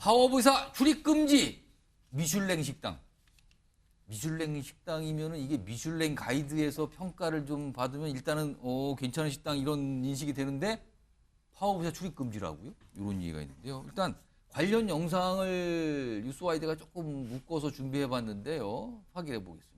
파업의사 출입 금지. 미슐랭 식당. 미슐랭 식당이면은 이게 미슐랭 가이드에서 평가를 좀 받으면 일단은 괜찮은 식당 이런 인식이 되는데 파업의사 출입 금지라고요? 이런 얘기가 있는데요. 일단 관련 영상을 뉴스와이드가 조금 묶어서 준비해 봤는데요. 확인해 보겠습니다.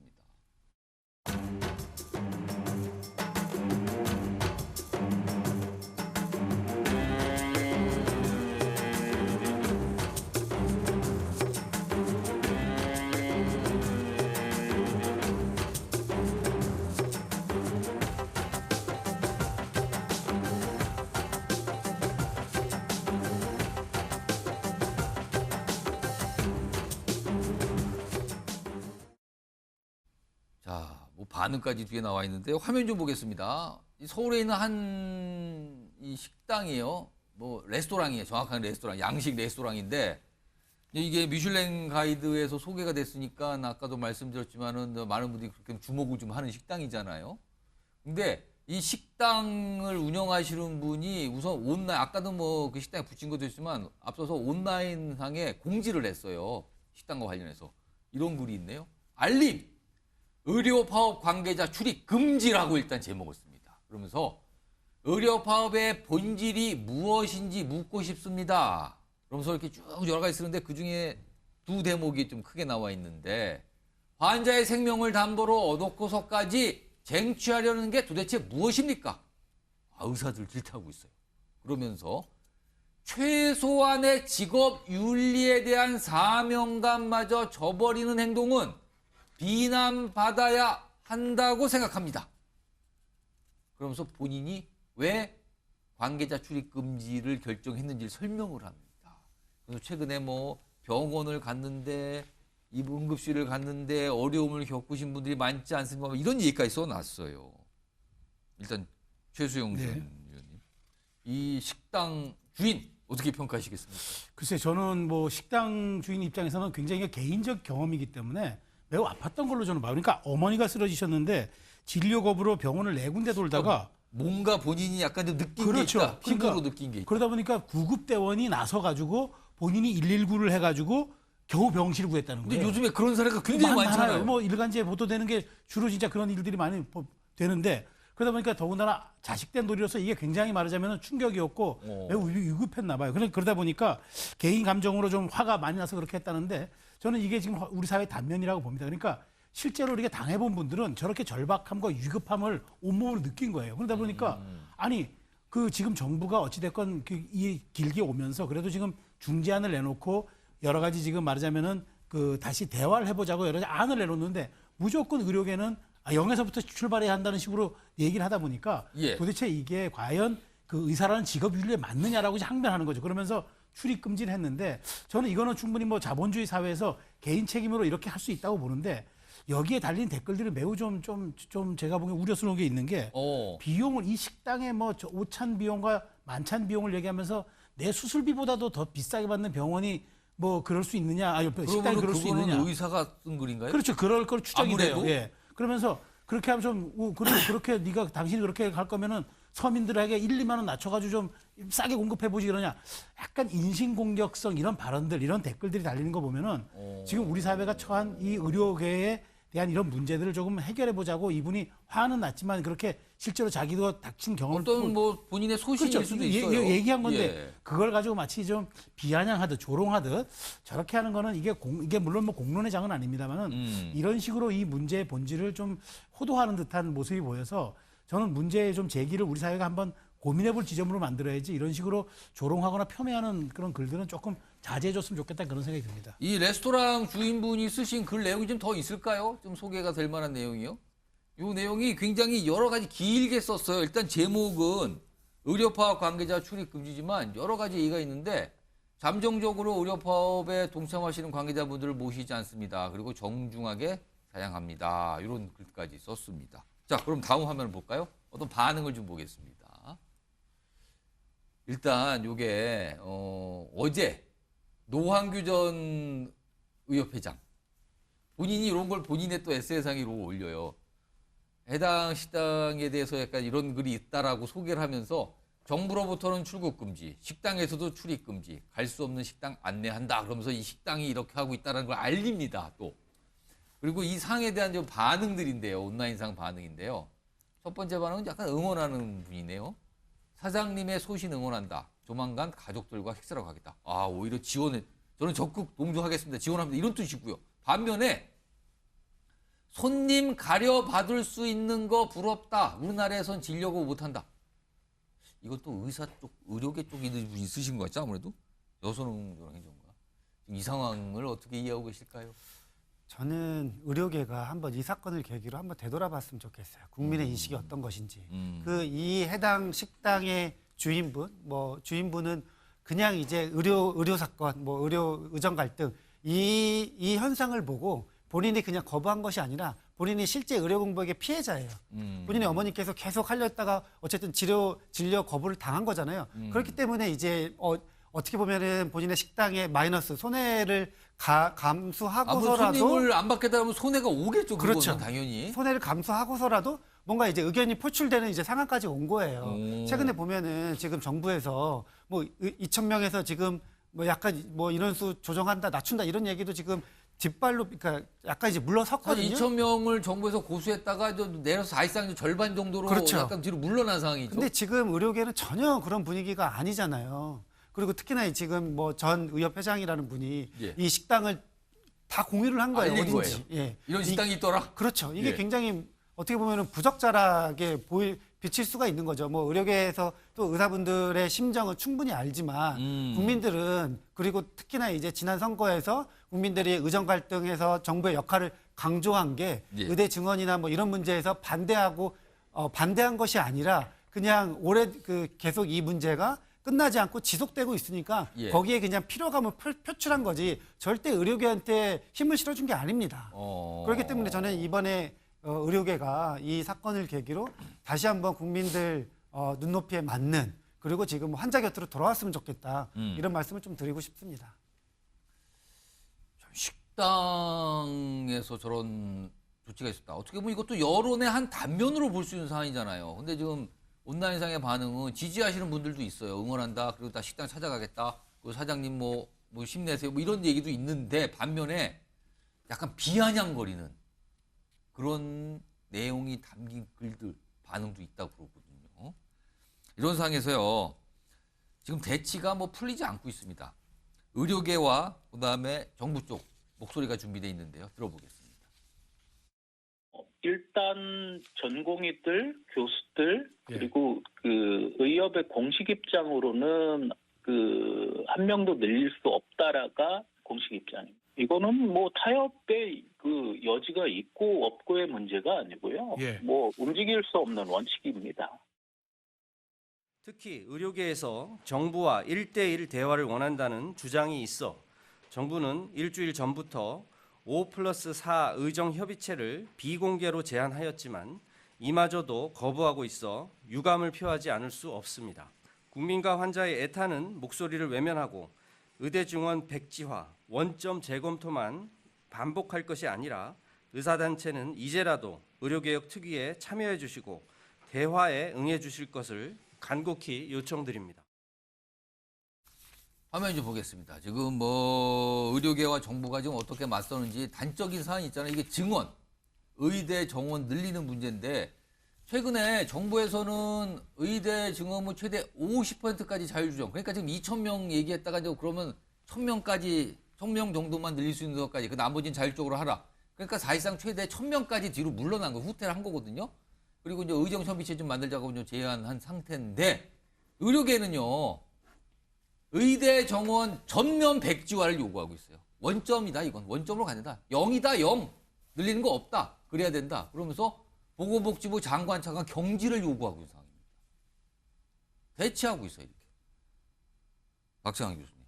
자, 뭐 반응까지 뒤에 나와 있는데 화면 좀 보겠습니다. 서울에 있는 한 이 식당이에요. 뭐 레스토랑이에요. 정확한 레스토랑, 양식 레스토랑인데 이게 미슐랭 가이드에서 소개가 됐으니까 아까도 말씀드렸지만은 많은 분들이 그렇게 주목을 좀 하는 식당이잖아요. 근데 이 식당을 운영하시는 분이 우선 온라인, 아까도 뭐 그 식당에 붙인 것도 있지만 앞서서 온라인상에 공지를 했어요. 식당과 관련해서. 이런 글이 있네요. 알림! 의료 파업 관계자 출입 금지라고 일단 제목을 씁니다. 그러면서 의료 파업의 본질이 무엇인지 묻고 싶습니다. 그러면서 이렇게 쭉 여러 가지 쓰는데 그중에 두 대목이 좀 크게 나와 있는데 환자의 생명을 담보로 얻어놓고서까지 쟁취하려는 게 도대체 무엇입니까? 의사들 질타하고 있어요. 그러면서 최소한의 직업 윤리에 대한 사명감마저 저버리는 행동은 비난받아야 한다고 생각합니다. 그러면서 본인이 왜 관계자 출입 금지를 결정했는지 설명을 합니다. 그래서 최근에 뭐 병원을 갔는데 응급실을 갔는데 어려움을 겪으신 분들이 많지 않습니까? 이런 얘기까지 써놨어요. 일단 최수영 전 의원님, 이 식당 주인 어떻게 평가하시겠습니까? 글쎄 저는 뭐 식당 주인 입장에서는 굉장히 개인적 경험이기 때문에 매우 아팠던 걸로 저는 봐요. 그러니까 어머니가 쓰러지셨는데 진료 거부로 병원을 네 군데 돌다가 뭔가 본인이 약간 좀 느낀 그렇죠. 게 있다. 피부로 그러니까 느낀 게 있다. 그러다 보니까 구급대원이 나서가지고 본인이 119를 해가지고 겨우 병실을 구했다는 근데 거예요. 요즘에 그런 사례가 굉장히 많잖아요. 뭐 일간지에 보도되는 게 주로 진짜 그런 일들이 많이 되는데 그러다 보니까 더군다나 자식된 놀이로서 이게 굉장히 말하자면 충격이었고 매우 위급했나 봐요. 그러다 보니까 개인 감정으로 좀 화가 많이 나서 그렇게 했다는데 저는 이게 지금 우리 사회의 단면이라고 봅니다. 그러니까 실제로 이렇게 당해본 분들은 저렇게 절박함과 위급함을 온몸으로 느낀 거예요. 그러다 보니까 아니 그 지금 정부가 어찌됐건 이 길게 오면서 그래도 지금 중재안을 내놓고 여러 가지 지금 말하자면은 그 다시 대화를 해보자고 여러 가지 안을 내놓는데 무조건 의료계는 0에서부터 출발해야 한다는 식으로 얘기를 하다 보니까 도대체 이게 과연 그 의사라는 직업 윤리에 맞느냐라고 항변하는 거죠. 그러면서 출입 금지를 했는데 저는 이거는 충분히 뭐 자본주의 사회에서 개인 책임으로 이렇게 할 수 있다고 보는데 여기에 달린 댓글들이 매우 좀 제가 보기엔 우려스러운 게 있는 게 비용을 이 식당에 뭐 오찬 비용과 만찬 비용을 얘기하면서 내 수술비보다도 더 비싸게 받는 병원이 뭐 그럴 수 있느냐? 식당이 그럴 수 있느냐? 의사가 쓴 글인가요? 그렇죠. 그럴 걸 추정이 아무래도? 돼요. 예. 그러면서 그렇게 하면 좀 그렇게 네가 당신이 그렇게 할 거면은 서민들에게 1, 2만 원 낮춰가지고 좀 싸게 공급해 보지 그러냐? 약간 인신공격성 이런 발언들, 이런 댓글들이 달리는 거 보면은 지금 우리 사회가 처한 이 의료계에 대한 이런 문제들을 조금 해결해 보자고 이분이 화는 났지만 그렇게 실제로 자기도 닥친 경험을 어떤 뭐 본인의 소신일 그렇죠. 수도 있어요. 얘기한 건데 그걸 가지고 마치 좀 비아냥하듯 조롱하듯 저렇게 하는 거는 이게 물론 뭐 공론의 장은 아닙니다만은 이런 식으로 이 문제의 본질을 좀 호도하는 듯한 모습이 보여서 저는 문제의 좀 제기를 우리 사회가 한번 고민해볼 지점으로 만들어야지 이런 식으로 조롱하거나 폄훼하는 그런 글들은 조금 자제해줬으면 좋겠다 그런 생각이 듭니다. 이 레스토랑 주인분이 쓰신 글 내용이 좀 더 있을까요? 좀 소개가 될 만한 내용이요. 이 내용이 굉장히 여러 가지 길게 썼어요. 일단 제목은 의료파업 관계자 출입 금지지만 여러 가지 얘기가 있는데 잠정적으로 의료파업에 동참하시는 관계자분들을 모시지 않습니다. 그리고 정중하게 사양합니다. 이런 글까지 썼습니다. 자, 그럼 다음 화면을 볼까요? 어떤 반응을 좀 보겠습니다. 일단 이게 어제 노환규 전 의협회장 본인이 이런 걸 본인의 또 SNS상에 올려요. 해당 식당에 대해서 약간 이런 글이 있다라고 소개를 하면서 정부로부터는 출국 금지, 식당에서도 출입 금지, 갈 수 없는 식당 안내한다. 그러면서 이 식당이 이렇게 하고 있다는 걸 알립니다. 또. 그리고 이 상에 대한 좀 반응들인데요. 온라인상 반응인데요. 첫 번째 반응은 약간 응원하는 분이네요. 사장님의 소신 응원한다. 조만간 가족들과 식사를 가겠다. 아, 오히려 지원해. 저는 적극 동조하겠습니다. 지원합니다. 이런 뜻이고요. 반면에 손님 가려받을 수 있는 거 부럽다. 우리나라에선 진려고 못한다. 이것도 의사 쪽, 의료계 쪽에 있으신 거 같죠? 아무래도 여선홍 행정가. 이 상황을 어떻게 이해하고 계실까요? 저는 의료계가 한번 이 사건을 계기로 한번 되돌아봤으면 좋겠어요. 국민의 인식이 어떤 것인지. 그 이 해당 식당의 주인분은 그냥 이제 의료 사건, 뭐 의정 갈등 이 현상을 보고 본인이 그냥 거부한 것이 아니라 본인이 실제 의료 공백의 피해자예요. 본인의 어머니께서 계속 하려다가 어쨌든 진료 거부를 당한 거잖아요. 그렇기 때문에 이제 어떻게 보면은 본인의 식당에 마이너스 손해를 감수하고서라도 손님을 안 받겠다 하면 손해가 오겠죠. 그렇죠. 그거는 당연히. 손해를 감수하고서라도 뭔가 이제 의견이 표출되는 이제 상황까지 온 거예요. 최근에 보면은 지금 정부에서 뭐 2,000명에서 지금 뭐 약간 뭐 인원수 조정한다, 낮춘다 이런 얘기도 지금 뒷발로 그러니까 약간 이제 물러섰거든요. 2,000명을 정부에서 고수했다가 내려서 사실상 절반 정도로 그렇죠. 약간 뒤로 물러난 상황이죠. 근데 지금 의료계는 전혀 그런 분위기가 아니잖아요. 그리고 특히나 지금 뭐 전 의협회장이라는 분이 예. 이 식당을 다 공유를 한 거예요. 알린 어딘지. 예. 이런 식당이 있더라. 그렇죠. 이게 예. 굉장히 어떻게 보면 부적절하게 비칠 수가 있는 거죠. 뭐 의료계에서 또 의사분들의 심정은 충분히 알지만 국민들은 그리고 특히나 이제 지난 선거에서 국민들이 의정 갈등에서 정부의 역할을 강조한 게 예. 의대 증원이나 뭐 이런 문제에서 반대한 것이 아니라 그냥 올해 계속 이 문제가 끝나지 않고 지속되고 있으니까 예. 거기에 그냥 피로감을 표출한 거지 절대 의료계한테 힘을 실어준 게 아닙니다. 그렇기 때문에 저는 이번에 의료계가 이 사건을 계기로 다시 한번 국민들 눈높이에 맞는 그리고 지금 환자 곁으로 돌아왔으면 좋겠다. 이런 말씀을 좀 드리고 싶습니다. 식당에서 저런 조치가 있었다. 어떻게 보면 이것도 여론의 한 단면으로 볼 수 있는 사안이잖아요. 근데 지금 온라인상의 반응은 지지하시는 분들도 있어요. 응원한다. 그리고 다 식당 찾아가겠다. 그 사장님 뭐 힘내세요. 뭐 이런 얘기도 있는데 반면에 약간 비아냥거리는 그런 내용이 담긴 글들 반응도 있다고 그러거든요. 이런 상황에서요. 지금 대치가 뭐 풀리지 않고 있습니다. 의료계와 그다음에 정부 쪽 목소리가 준비되어 있는데요. 들어보겠습니다. 일단 전공의들, 교수들 그리고 그 의협의 공식 입장으로는 한 명도 늘릴 수 없다라가 공식 입장입니다. 이거는 뭐 타협의 그 여지가 있고 없고의 문제가 아니고요. 예. 뭐 움직일 수 없는 원칙입니다. 특히 의료계에서 정부와 1대1 대화를 원한다는 주장이 있어 정부는 일주일 전부터 5+4 의정협의체를 비공개로 제안하였지만 이마저도 거부하고 있어 유감을 표하지 않을 수 없습니다. 국민과 환자의 애타는 목소리를 외면하고 의대 증원 백지화, 원점 재검토만 반복할 것이 아니라 의사단체는 이제라도 의료개혁 특위에 참여해 주시고 대화에 응해 주실 것을 간곡히 요청드립니다. 화면 좀 보겠습니다. 지금 뭐 의료계와 정부가 지금 어떻게 맞서는지 단적인 사안이 있잖아요. 이게 증원, 의대 정원 늘리는 문제인데 최근에 정부에서는 의대 증원무 최대 50%까지 자율주정. 그러니까 지금 2,000명 얘기했다가 이제 그러면 1,000명까지 1,000명 정도만 늘릴 수 있는 것까지 그 나머지는 자율적으로 하라. 그러니까 사실상 최대 1,000명까지 뒤로 물러난 거 후퇴를 한 거거든요. 그리고 이제 의정협의체 좀 만들자고 좀 제안한 상태인데 의료계는요. 의대 정원 전면 백지화를 요구하고 있어요. 원점이다 이건. 원점으로 가야 0이다 0. 늘리는 거 없다. 그래야 된다. 그러면서 보건복지부 장관 차관 경지를 요구하고 있는 상황입니다. 대치하고 있어요. 이렇게. 박상환 교수님.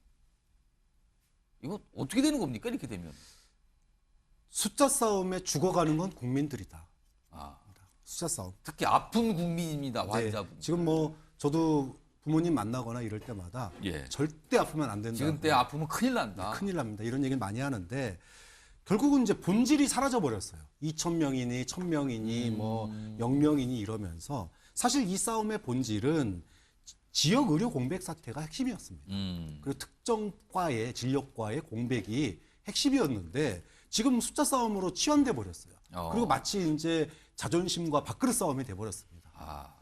이거 어떻게 되는 겁니까? 이렇게 되면. 숫자 싸움에 죽어가는 건 국민들이다. 아, 숫자 싸움. 특히 아픈 국민입니다. 네, 환자분. 지금 뭐 저도 부모님 만나거나 이럴 때마다 예. 절대 아프면 안 된다. 지금 때 아프면 큰일 난다. 큰일 납니다. 이런 얘기를 많이 하는데 결국은 이제 본질이 사라져 버렸어요. 2,000명이니 1,000명이니 뭐 0명이니 이러면서 사실 이 싸움의 본질은 지역 의료 공백 사태가 핵심이었습니다. 그리고 특정 과의 진료과의 공백이 핵심이었는데 지금 숫자 싸움으로 치환돼 버렸어요. 그리고 마치 이제 자존심과 밥그릇 싸움이 돼 버렸습니다.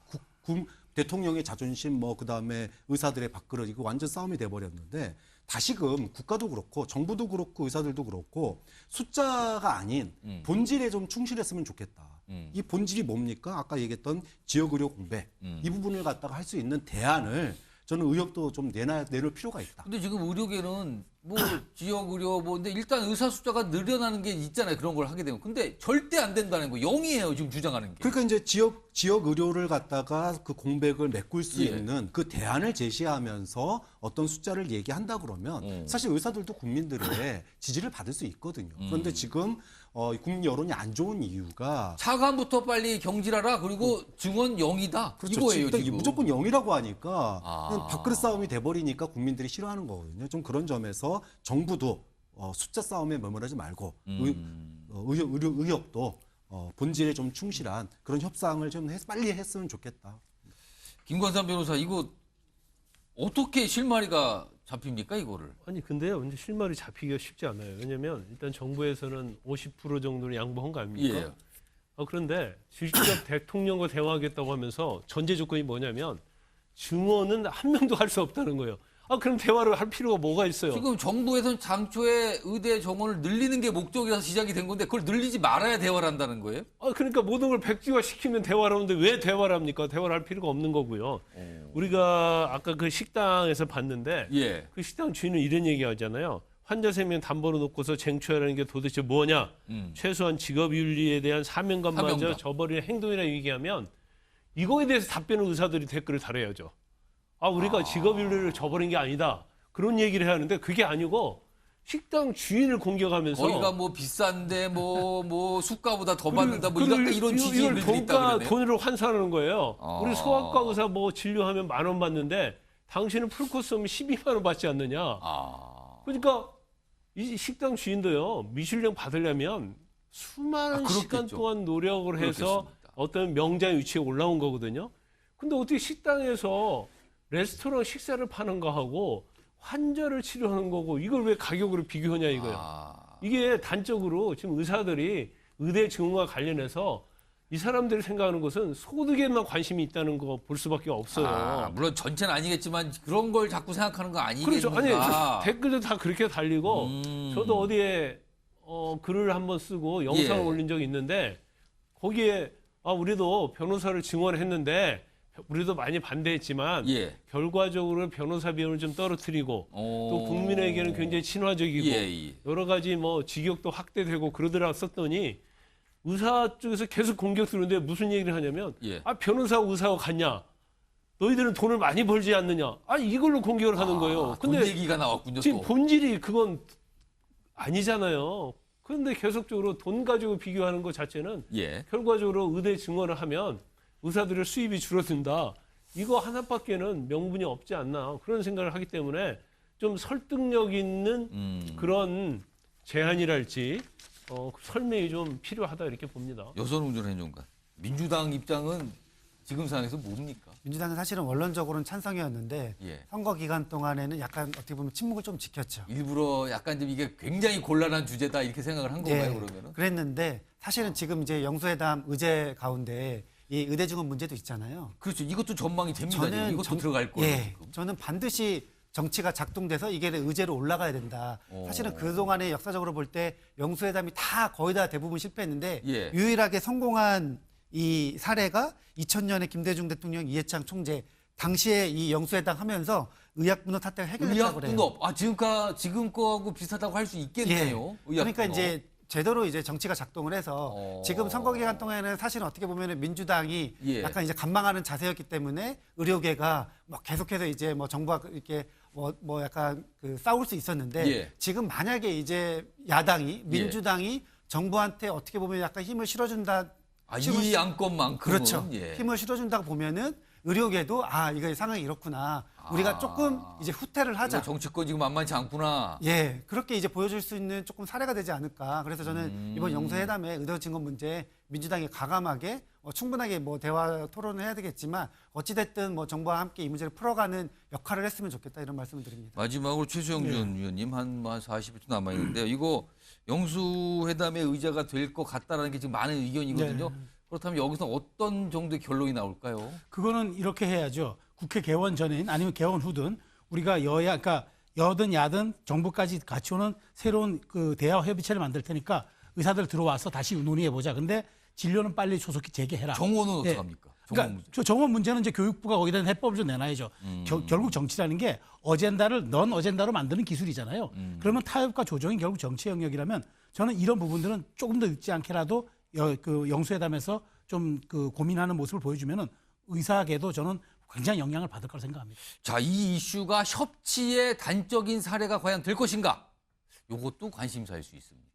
대통령의 자존심, 뭐 그다음에 의사들의 밥그릇 이거 완전 싸움이 돼 버렸는데 다시금 국가도 그렇고 정부도 그렇고 의사들도 그렇고 숫자가 아닌 본질에 좀 충실했으면 좋겠다. 이 본질이 뭡니까? 아까 얘기했던 지역 의료 공백 이 부분을 갖다가 할 수 있는 대안을 저는 의욕도 좀 내놓을 필요가 있다. 근데 지금 의료계는 뭐 지역 의료 근데 일단 의사 숫자가 늘어나는 게 있잖아요. 그런 걸 하게 되면. 근데 절대 안 된다는 거 0이에요. 지금 주장하는 게. 그러니까 이제 지역 의료를 갖다가 그 공백을 메꿀 수 있는 그 대안을 제시하면서 어떤 숫자를 얘기한다 그러면 사실 의사들도 국민들의 지지를 받을 수 있거든요. 그런데 지금 국민 여론이 안 좋은 이유가 차관부터 빨리 경질하라. 그리고 증원 0이다. 그렇죠. 이거예요, 지금 지금. 무조건 0이라고 하니까 그냥 밥그릇 싸움이 돼버리니까 국민들이 싫어하는 거거든요. 좀 그런 점에서 정부도 숫자 싸움에 머무르지 말고 의욕도 본질에 좀 충실한 그런 협상을 좀 빨리 했으면 좋겠다. 김관삼 변호사 이거 어떻게 실마리가 잡힙니까 이거를? 아니 근데요, 이제 실마리 잡히기가 쉽지 않아요. 왜냐하면 일단 정부에서는 50% 정도는 양보한 거 아닙니까? 예. 그런데 직접 대통령과 대화하겠다고 하면서 전제 조건이 뭐냐면 증언은 한 명도 할 수 없다는 거예요. 그럼 대화를 할 필요가 뭐가 있어요? 지금 정부에서는 장초에 의대 정원을 늘리는 게 목적이라서 시작이 된 건데 그걸 늘리지 말아야 대화를 한다는 거예요? 그러니까 모든 걸 백지화 시키면 대화를 하는데 왜 대화를 합니까? 대화를 할 필요가 없는 거고요. 우리가 아까 그 식당에서 봤는데 예. 그 식당 주인은 이런 얘기 하잖아요. 환자 생명 담보로 놓고서 쟁취하라는 게 도대체 뭐냐? 최소한 직업윤리에 대한 사명감마저 사명감. 저버리는 행동이라 얘기하면 이거에 대해서 답변을 의사들이 댓글을 달아야죠. 우리가 직업윤리를 저버린 게 아니다. 그런 얘기를 해야 하는데 그게 아니고 식당 주인을 공격하면서 거기가 뭐 비싼데 뭐 수가보다 더 받는다 뭐 약간 이런 취지의 이걸 글들이 있다 그러네요. 돈으로 환산하는 거예요. 아. 우리 소아과 의사 뭐 진료하면 10,000원 받는데 당신은 풀코스 하면 12만 원 받지 않느냐. 그러니까 이 식당 주인도요. 미슐랭 받으려면 수많은 그렇겠죠. 시간 동안 노력을 해서 그렇겠습니다. 어떤 명장 위치에 올라온 거거든요. 근데 어떻게 식당에서 레스토랑 식사를 파는 거하고 환자를 치료하는 거고 이걸 왜 가격으로 비교하냐 이거예요. 이게 단적으로 지금 의사들이 의대 증원과 관련해서 이 사람들이 생각하는 것은 소득에만 관심이 있다는 거 볼 수밖에 없어요. 물론 전체는 아니겠지만 그런 걸 자꾸 생각하는 거 그렇죠. 아니겠는가? 아니 댓글도 다 그렇게 달리고 저도 어디에 글을 한번 쓰고 영상을 예. 올린 적이 있는데 거기에 우리도 변호사를 증언했는데 우리도 많이 반대했지만 예. 결과적으로 변호사 비용을 좀 떨어뜨리고 또 국민에게는 굉장히 친화적이고 예. 여러 가지 뭐 직역도 확대되고 그러더라 썼더니 의사 쪽에서 계속 공격 들어오는데 무슨 얘기를 하냐면 예. 변호사하고 의사하고 같냐? 너희들은 돈을 많이 벌지 않느냐? 이걸로 공격을 하는 거예요. 돈 근데 얘기가 나왔군요. 지금 또. 본질이 그건 아니잖아요. 그런데 계속적으로 돈 가지고 비교하는 것 자체는 예. 결과적으로 의대 증언을 하면 의사들의 수입이 줄어든다. 이거 하나밖에는 명분이 없지 않나 그런 생각을 하기 때문에 좀 설득력 있는 그런 제안이랄지 설명이 좀 필요하다 이렇게 봅니다. 여선운전 행정관. 민주당 입장은 지금 상황에서 뭡니까? 민주당은 사실은 원론적으로는 찬성이었는데 예. 선거 기간 동안에는 약간 어떻게 보면 침묵을 좀 지켰죠. 일부러 약간 좀 이게 굉장히 곤란한 주제다 이렇게 생각을 한 건가요, 예, 그러면은? 그랬는데 사실은 지금 이제 영수회담 의제 가운데 이 의대 증원 문제도 있잖아요. 그렇죠. 이것도 전망이 됩니다. 지금. 이것도 들어갈 거예요. 예, 저는 반드시 정치가 작동돼서 이게 의제로 올라가야 된다. 사실은 그동안에 역사적으로 볼 때 영수회담이 다 거의 다 대부분 실패했는데 예. 유일하게 성공한 이 사례가 2000년에 김대중 대통령 이해창 총재 당시에 이 영수회담 하면서 의약분업 사태가 해결됐다고 그래요. 의학분업. 지금 거하고 비슷하다고 할 수 있겠네요. 예. 그러니까 이제 제대로 이제 정치가 작동을 해서 지금 선거 기간 동안에는 사실은 어떻게 보면은 민주당이 예. 약간 이제 간망하는 자세였기 때문에 의료계가 뭐 계속해서 이제 뭐 정부와 이렇게 뭐 약간 그 싸울 수 있었는데 예. 지금 만약에 이제 야당이 민주당이 정부한테 어떻게 보면 약간 힘을 실어준다. 이 안건만큼은 그렇죠. 예. 힘을 실어준다고 보면은 의료계도 이거 상황이 이렇구나. 우리가 조금 이제 후퇴를 하자. 이거 정치권 지금 만만치 않구나. 예, 그렇게 이제 보여줄 수 있는 조금 사례가 되지 않을까. 그래서 저는 이번 영수회담에 의도 증거 문제 민주당이 가감하게 충분하게 뭐 대화 토론을 해야 되겠지만 어찌됐든 뭐 정부와 함께 이 문제를 풀어가는 역할을 했으면 좋겠다 이런 말씀을 드립니다. 마지막으로 최수영 전 의원님 한 40분 남아 있는데요. 이거 영수회담의 의자가 될 것 같다라는 게 지금 많은 의견이거든요. 그렇다면 여기서 어떤 정도의 결론이 나올까요? 그거는 이렇게 해야죠. 국회 개원 전인 아니면 개원 후든 우리가 여야, 그러니까 여든 야든 정부까지 같이 오는 새로운 그 대화 협의체를 만들 테니까 의사들 들어와서 다시 논의해 보자. 근데 진료는 빨리 조속히 재개해라. 정원은 어떻게 합니까? 그러니까 저 정원 문제는 이제 교육부가 거기다 해법을 좀 내놔야죠. 결국 정치라는 게 어젠다를 넌 어젠다로 만드는 기술이잖아요. 그러면 타협과 조정이 결국 정치 영역이라면 저는 이런 부분들은 조금 더 늦지 않게라도 그 영수회담에서 좀 그 고민하는 모습을 보여주면은 의사계도 저는 굉장히 영향을 받을 거라 생각합니다. 자, 이 이슈가 협치의 단적인 사례가 과연 될 것인가? 이것도 관심사일 수 있습니다.